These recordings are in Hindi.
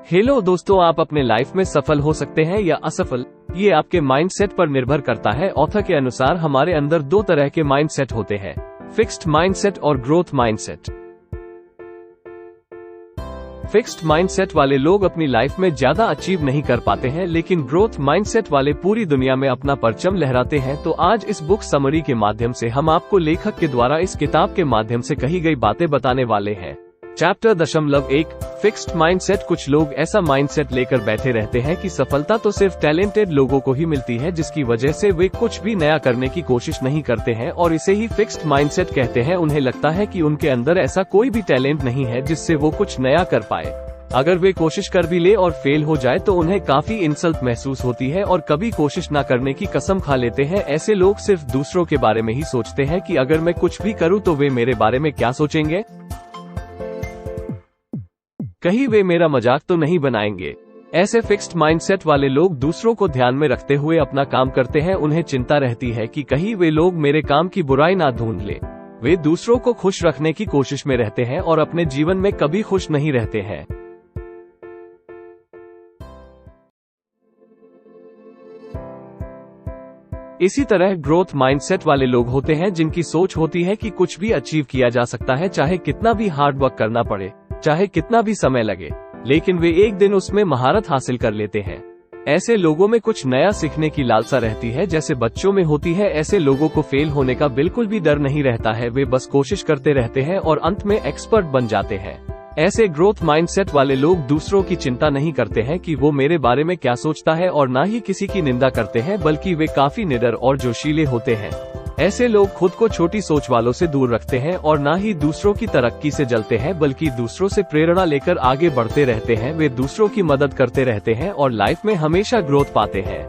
हेलो दोस्तों, आप अपने लाइफ में सफल हो सकते हैं या असफल, ये आपके माइंडसेट पर निर्भर करता है। ऑथर के अनुसार हमारे अंदर दो तरह के माइंडसेट होते हैं, फिक्स्ड माइंडसेट और ग्रोथ माइंडसेट। फिक्स्ड माइंडसेट वाले लोग अपनी लाइफ में ज्यादा अचीव नहीं कर पाते हैं, लेकिन ग्रोथ माइंडसेट वाले पूरी दुनिया में अपना परचम लहराते हैं। तो आज इस बुक समरी के माध्यम से हम आपको लेखक के द्वारा इस किताब के माध्यम से कही गई बातें बताने वाले हैं। Chapter 1 fixed mindset. कुछ लोग ऐसा माइंडसेट लेकर बैठे रहते हैं कि सफलता तो सिर्फ टैलेंटेड लोगों को ही मिलती है, जिसकी वजह से वे कुछ भी नया करने की कोशिश नहीं करते हैं और इसे ही फिक्स्ड माइंडसेट कहते हैं। उन्हें लगता है कि उनके अंदर ऐसा कोई भी टैलेंट नहीं है जिससे वो कुछ नया कर पाए। अगर वे कोशिश कर भी ले और फेल हो जाए तो उन्हें काफी इंसल्ट महसूस होती है और कभी कोशिश न करने की कसम खा लेते हैं। ऐसे लोग सिर्फ दूसरों के बारे में ही सोचते हैं कि अगर मैं कुछ भी करूँ तो वे मेरे बारे में क्या सोचेंगे, कहीं वे मेरा मजाक तो नहीं बनाएंगे। ऐसे फिक्स्ड माइंडसेट वाले लोग दूसरों को ध्यान में रखते हुए अपना काम करते हैं। उन्हें चिंता रहती है कि कहीं वे लोग मेरे काम की बुराई ना ढूंढ ले। वे दूसरों को खुश रखने की कोशिश में रहते हैं और अपने जीवन में कभी खुश नहीं रहते हैं। इसी तरह ग्रोथ माइंडसेट वाले लोग होते हैं जिनकी सोच होती है कि कुछ भी अचीव किया जा सकता है, चाहे कितना भी हार्ड वर्क करना पड़े, चाहे कितना भी समय लगे, लेकिन वे एक दिन उसमें महारत हासिल कर लेते हैं। ऐसे लोगों में कुछ नया सीखने की लालसा रहती है, जैसे बच्चों में होती है। ऐसे लोगों को फेल होने का बिल्कुल भी डर नहीं रहता है, वे बस कोशिश करते रहते हैं और अंत में एक्सपर्ट बन जाते हैं। ऐसे ग्रोथ माइंडसेट वाले लोग दूसरों की चिंता नहीं करते हैं कि वो मेरे बारे में क्या सोचता है और ना ही किसी की निंदा करते हैं, बल्कि वे काफी निडर और जोशीले होते हैं। ऐसे लोग खुद को छोटी सोच वालों से दूर रखते हैं और ना ही दूसरों की तरक्की से जलते हैं, बल्कि दूसरों से प्रेरणा लेकर आगे बढ़ते रहते हैं। वे दूसरों की मदद करते रहते हैं और लाइफ में हमेशा ग्रोथ पाते हैं।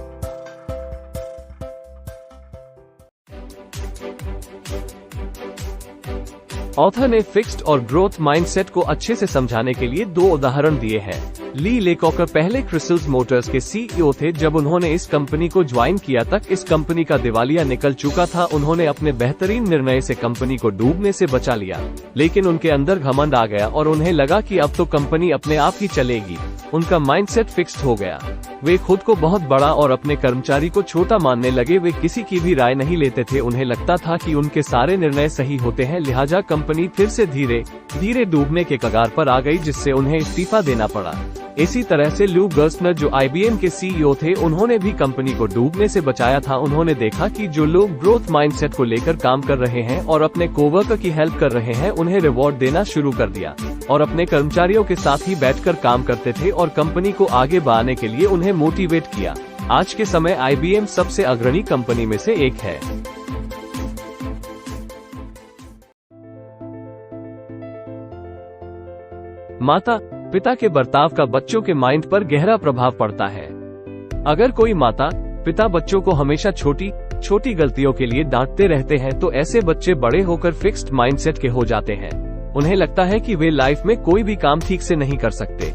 ऑथर ने फिक्स्ड और ग्रोथ माइंडसेट को अच्छे से समझाने के लिए दो उदाहरण दिए हैं। ली लेकॉकर पहले क्रिसल्स मोटर्स के सीईओ थे। जब उन्होंने इस कंपनी को ज्वाइन किया तक इस कंपनी का दिवालिया निकल चुका था। उन्होंने अपने बेहतरीन निर्णय से कंपनी को डूबने से बचा लिया, लेकिन उनके अंदर घमंड आ गया और उन्हें लगा कि अब तो कंपनी अपने आप ही चलेगी। उनका माइंडसेट फिक्स्ड हो गया। वे खुद को बहुत बड़ा और अपने कर्मचारी को छोटा मानने लगे। वे किसी की भी राय नहीं लेते थे। उन्हें लगता था कि उनके सारे निर्णय सही होते हैं, लिहाजा कंपनी फिर से धीरे धीरे डूबने के कगार पर आ गई, जिससे उन्हें इस्तीफा देना पड़ा। इसी तरह से लू गर्सनर जो IBM के सीईओ थे, उन्होंने भी कंपनी को डूबने से बचाया था। उन्होंने देखा कि जो लोग ग्रोथ माइंडसेट को लेकर काम कर रहे हैं और अपने कोवर्कर की हेल्प कर रहे हैं, उन्हें रिवॉर्ड देना शुरू कर दिया और अपने कर्मचारियों के साथ ही बैठकर काम करते थे और कंपनी को आगे बढ़ाने के लिए उन्हें मोटिवेट किया। आज के समय IBM सबसे अग्रणी कंपनी में से एक है। माता पिता के बर्ताव का बच्चों के माइंड पर गहरा प्रभाव पड़ता है। अगर कोई माता पिता बच्चों को हमेशा छोटी छोटी गलतियों के लिए डांटते रहते हैं, तो ऐसे बच्चे बड़े होकर फिक्स्ड माइंडसेट के हो जाते हैं। उन्हें लगता है कि वे लाइफ में कोई भी काम ठीक से नहीं कर सकते।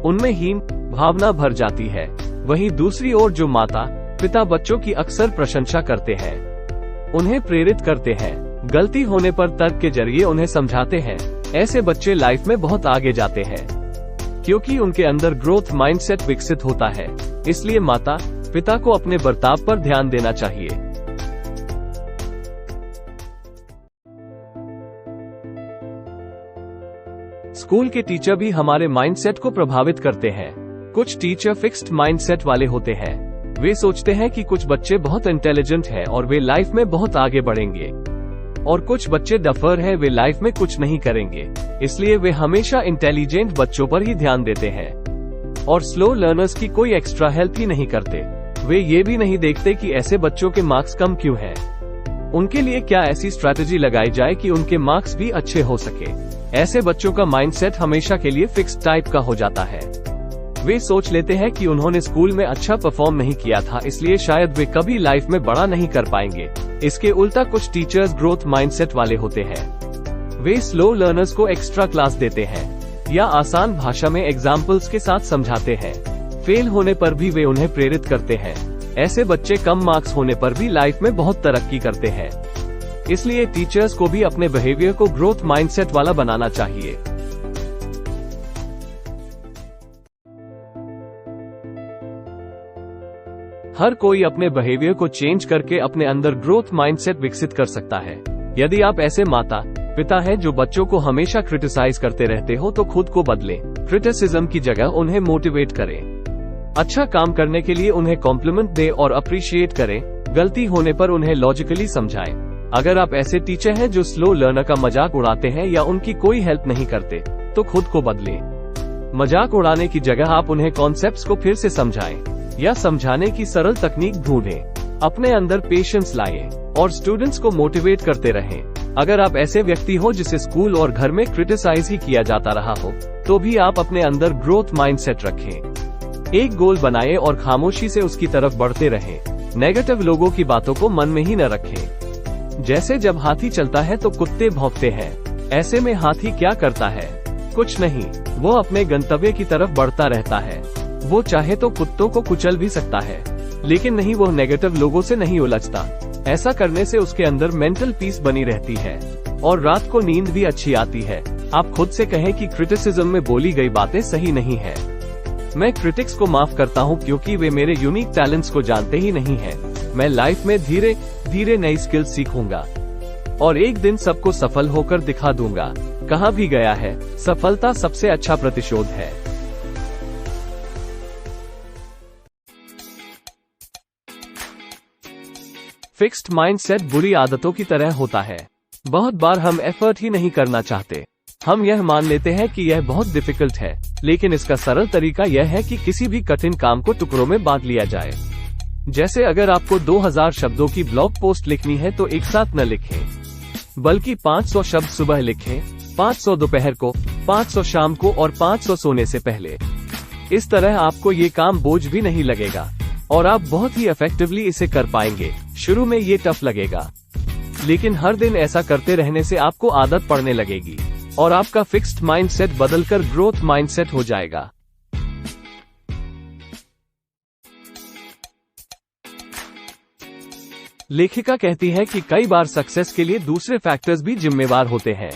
उनमें हीन भावना भर जाती है। वहीं दूसरी ओर जो माता पिता बच्चों की अक्सर प्रशंसा करते हैं, उन्हें प्रेरित करते हैं, गलती होने पर तर्क के जरिए उन्हें समझाते हैं, ऐसे बच्चे लाइफ में बहुत आगे जाते हैं, क्योंकि उनके अंदर ग्रोथ माइंडसेट विकसित होता है। इसलिए माता पिता को अपने बर्ताव पर ध्यान देना चाहिए। स्कूल के टीचर भी हमारे माइंडसेट को प्रभावित करते हैं। कुछ टीचर फिक्स्ड माइंडसेट वाले होते हैं। वे सोचते हैं कि कुछ बच्चे बहुत इंटेलिजेंट हैं और वे लाइफ में बहुत आगे बढ़ेंगे, और कुछ बच्चे डफर हैं, वे लाइफ में कुछ नहीं करेंगे। इसलिए वे हमेशा इंटेलिजेंट बच्चों पर ही ध्यान देते हैं और स्लो लर्नर्स की कोई एक्स्ट्रा हेल्प ही नहीं करते। वे ये भी नहीं देखते कि ऐसे बच्चों के मार्क्स कम क्यों हैं। उनके लिए क्या ऐसी स्ट्रैटेजी लगाई जाए कि उनके मार्क्स भी अच्छे हो सके। ऐसे बच्चों का माइंडसेट हमेशा के लिए फिक्स्ड टाइप का हो जाता है। वे सोच लेते हैं कि उन्होंने स्कूल में अच्छा परफॉर्म नहीं किया था, इसलिए शायद वे कभी लाइफ में बड़ा नहीं कर पाएंगे। इसके उल्टा कुछ टीचर्स ग्रोथ माइंडसेट वाले होते हैं। वे स्लो लर्नर्स को एक्स्ट्रा क्लास देते हैं या आसान भाषा में एग्जाम्पल्स के साथ समझाते हैं। फेल होने पर भी वे उन्हें प्रेरित करते हैं। ऐसे बच्चे कम मार्क्स होने पर भी लाइफ में बहुत तरक्की करते हैं। इसलिए टीचर्स को भी अपने बिहेवियर को ग्रोथ माइंडसेट वाला बनाना चाहिए। हर कोई अपने बिहेवियर को चेंज करके अपने अंदर ग्रोथ माइंडसेट विकसित कर सकता है। यदि आप ऐसे माता पिता हैं जो बच्चों को हमेशा क्रिटिसाइज करते रहते हो तो खुद को बदलें। क्रिटिसिज्म की जगह उन्हें मोटिवेट करें। अच्छा काम करने के लिए उन्हें कॉम्प्लीमेंट दें और अप्रिशिएट करें। गलती होने पर उन्हें लॉजिकली समझाएं। अगर आप ऐसे टीचर हैं जो स्लो लर्नर का मजाक उड़ाते हैं या उनकी कोई हेल्प नहीं करते तो खुद को बदलें। मजाक उड़ाने की जगह आप उन्हें कॉन्सेप्ट्स को फिर से समझाएं या समझाने की सरल तकनीक ढूंढें। अपने अंदर पेशेंस लाएं और स्टूडेंट्स को मोटिवेट करते रहें। अगर आप ऐसे व्यक्ति हो जिसे स्कूल और घर में क्रिटिसाइज ही किया जाता रहा हो तो भी आप अपने अंदर ग्रोथ माइंडसेट रखें। एक गोल बनाएं और खामोशी से उसकी तरफ बढ़ते रहें। नेगेटिव लोगों की बातों को मन में ही न रखें। जैसे जब हाथी चलता है तो कुत्ते भौंकते हैं, ऐसे में हाथी क्या करता है? कुछ नहीं, वो अपने गंतव्य की तरफ बढ़ता रहता है। वो चाहे तो कुत्तों को कुचल भी सकता है, लेकिन नहीं, वो नेगेटिव लोगों से नहीं उलझता। ऐसा करने से उसके अंदर मेंटल पीस बनी रहती है और रात को नींद भी अच्छी आती है। आप खुद से कहें कि क्रिटिसिज्म में बोली गई बातें सही नहीं है। मैं क्रिटिक्स को माफ करता हूँ क्योंकि वे मेरे यूनिक टैलेंट्स को जानते ही नहीं है। मैं लाइफ में धीरे धीरे नई स्किल्स सीखूंगा और एक दिन सबको सफल होकर दिखा दूंगा। कहा भी गया है, सफलता सबसे अच्छा प्रतिशोध है। फिक्स्ड माइंडसेट बुरी आदतों की तरह होता है। बहुत बार हम एफर्ट ही नहीं करना चाहते। हम यह मान लेते हैं कि यह बहुत डिफिकल्ट है, लेकिन इसका सरल तरीका यह है कि किसी भी कठिन काम को टुकड़ों में बांट लिया जाए। जैसे अगर आपको 2000 शब्दों की ब्लॉग पोस्ट लिखनी है तो एक साथ न लिखें, बल्कि 500 शब्द सुबह लिखें, 500 दोपहर को, 500 शाम को और 500 सोने से पहले। इस तरह आपको ये काम बोझ भी नहीं लगेगा और आप बहुत ही इफेक्टिवली इसे कर पाएंगे। शुरू में ये टफ लगेगा, लेकिन हर दिन ऐसा करते रहने से आपको आदत पड़ने लगेगी और आपका फिक्स्ड माइंडसेट बदलकर ग्रोथ माइंडसेट हो जाएगा। लेखिका कहती है कि कई बार सक्सेस के लिए दूसरे फैक्टर्स भी जिम्मेवार होते हैं।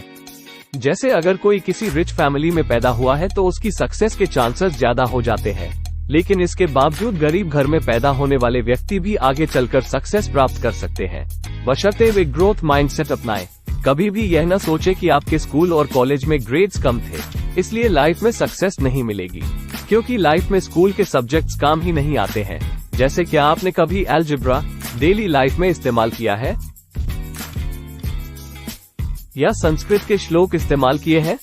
जैसे अगर कोई किसी रिच फैमिली में पैदा हुआ है तो उसकी सक्सेस के चांसेस ज्यादा हो जाते हैं, लेकिन इसके बावजूद गरीब घर में पैदा होने वाले व्यक्ति भी आगे चलकर सक्सेस प्राप्त कर सकते हैं, बशर्ते वे ग्रोथ माइंडसेट अपनाएं। कभी भी यह न सोचे कि आपके स्कूल और कॉलेज में ग्रेड्स कम थे, इसलिए लाइफ में सक्सेस नहीं मिलेगी, क्योंकि लाइफ में स्कूल के सब्जेक्ट्स काम ही नहीं आते हैं। जैसे क्या आपने कभी अलजेब्रा डेली लाइफ में इस्तेमाल किया है या संस्कृत के श्लोक इस्तेमाल किए हैं?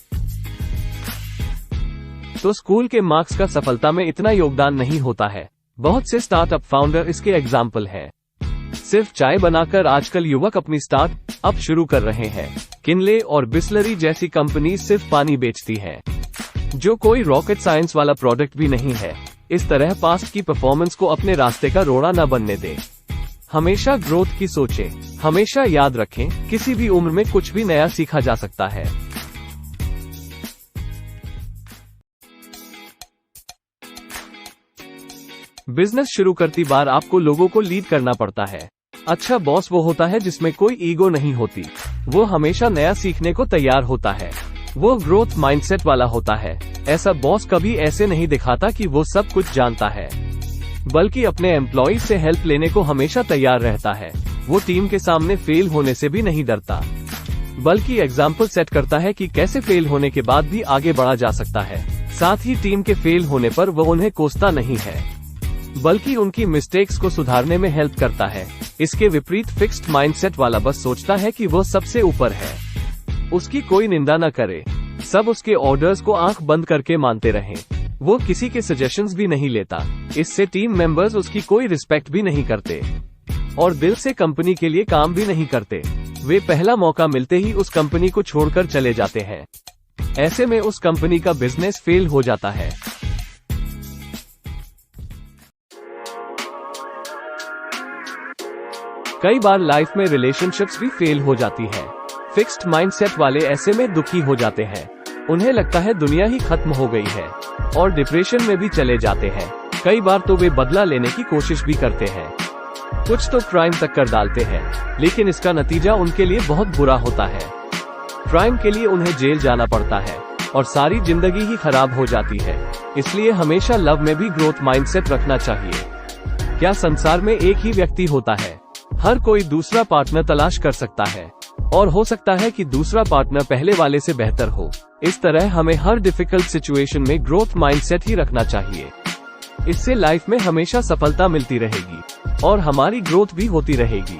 तो स्कूल के मार्क्स का सफलता में इतना योगदान नहीं होता है। बहुत से स्टार्टअप फाउंडर इसके एग्जाम्पल हैं। सिर्फ चाय बनाकर आजकल युवक अपनी स्टार्टअप शुरू कर रहे हैं। किनले और बिस्लरी जैसी कंपनी सिर्फ पानी बेचती हैं, जो कोई रॉकेट साइंस वाला प्रोडक्ट भी नहीं है। इस तरह पास्ट की परफॉर्मेंस को अपने रास्ते का रोड़ा न बनने दें। हमेशा ग्रोथ की सोचें। हमेशा याद रखें, किसी भी उम्र में कुछ भी नया सीखा जा सकता है। बिजनेस शुरू करती बार आपको लोगों को लीड करना पड़ता है। अच्छा बॉस वो होता है जिसमें कोई ईगो नहीं होती। वो हमेशा नया सीखने को तैयार होता है। वो ग्रोथ माइंडसेट वाला होता है। ऐसा बॉस कभी ऐसे नहीं दिखाता कि वो सब कुछ जानता है, बल्कि अपने एम्प्लॉय से हेल्प लेने को हमेशा तैयार रहता है। वो टीम के सामने फेल होने से भी नहीं डरता, बल्कि एग्जाम्पल सेट करता है कि कैसे फेल होने के बाद भी आगे बढ़ा जा सकता है। साथ ही टीम के फेल होने पर वो उन्हें कोसता नहीं है, बल्कि उनकी मिस्टेक्स को सुधारने में हेल्प करता है। इसके विपरीत फिक्स्ड माइंडसेट वाला बस सोचता है कि वो सबसे ऊपर है, उसकी कोई निंदा न करे, सब उसके ऑर्डर्स को आंख बंद करके मानते रहें। वो किसी के सजेशंस भी नहीं लेता। इससे टीम मेंबर्स उसकी कोई रिस्पेक्ट भी नहीं करते और दिल से कंपनी के लिए काम भी नहीं करते। वे पहला मौका मिलते ही उस कंपनी को छोड़कर चले जाते हैं। ऐसे में उस कंपनी का बिजनेस फेल हो जाता है। कई बार लाइफ में रिलेशनशिप्स भी फेल हो जाती हैं। फिक्स्ड माइंडसेट वाले ऐसे में दुखी हो जाते हैं। उन्हें लगता है दुनिया ही खत्म हो गई है और डिप्रेशन में भी चले जाते हैं। कई बार तो वे बदला लेने की कोशिश भी करते हैं, कुछ तो क्राइम तक कर डालते हैं, लेकिन इसका नतीजा उनके लिए बहुत बुरा होता है। क्राइम के लिए उन्हें जेल जाना पड़ता है और सारी जिंदगी ही खराब हो जाती है। इसलिए हमेशा लव में भी ग्रोथ माइंडसेट रखना चाहिए। क्या संसार में एक ही व्यक्ति होता है? हर कोई दूसरा पार्टनर तलाश कर सकता है और हो सकता है कि दूसरा पार्टनर पहले वाले से बेहतर हो। इस तरह हमें हर डिफिकल्ट सिचुएशन में ग्रोथ माइंडसेट ही रखना चाहिए। इससे लाइफ में हमेशा सफलता मिलती रहेगी और हमारी ग्रोथ भी होती रहेगी।